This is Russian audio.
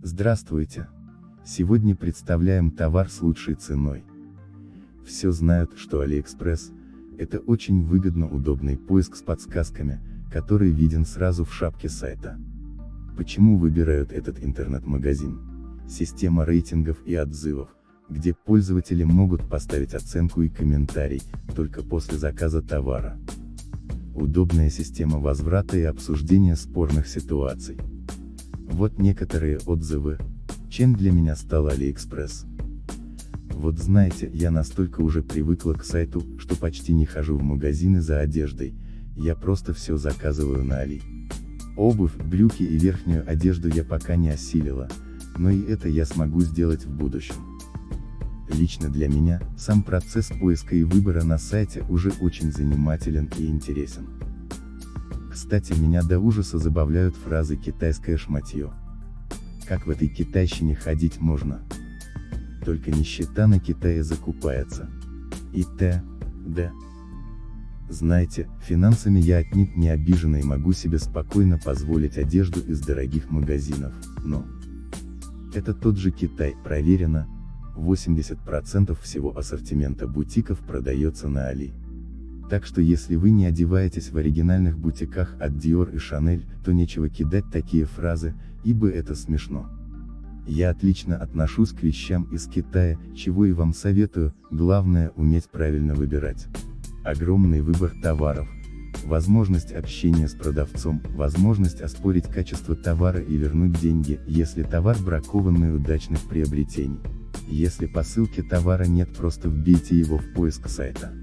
Здравствуйте! Сегодня представляем товар с лучшей ценой. Все знают, что AliExpress – это очень выгодно удобный поиск с подсказками, который виден сразу в шапке сайта. Почему выбирают этот интернет-магазин? Система рейтингов и отзывов, где пользователи могут поставить оценку и комментарий, только после заказа товара. Удобная система возврата и обсуждения спорных ситуаций. Вот некоторые отзывы, чем для меня стал AliExpress. Вот знаете, я настолько уже привыкла к сайту, что почти не хожу в магазины за одеждой, я просто все заказываю на Али. Обувь, брюки и верхнюю одежду я пока не осилила, но и это я смогу сделать в будущем. Лично для меня, сам процесс поиска и выбора на сайте уже очень занимателен и интересен. Кстати, меня до ужаса забавляют фразы «китайское шматье». Как в этой китайщине ходить можно? Только нищета на Китае закупается. И т.д. Знаете, финансами я отнюдь не обижена и могу себе спокойно позволить одежду из дорогих магазинов, но это тот же Китай, проверено, 80% всего ассортимента бутиков продается на Али. Так что если вы не одеваетесь в оригинальных бутиках от Dior и Chanel, то нечего кидать такие фразы, ибо это смешно. Я отлично отношусь к вещам из Китая, чего и вам советую, главное уметь правильно выбирать. Огромный выбор товаров, возможность общения с продавцом, возможность оспорить качество товара и вернуть деньги, если товар бракованный удачных приобретений. Если по ссылке товара нет, просто вбейте его в поиск сайта.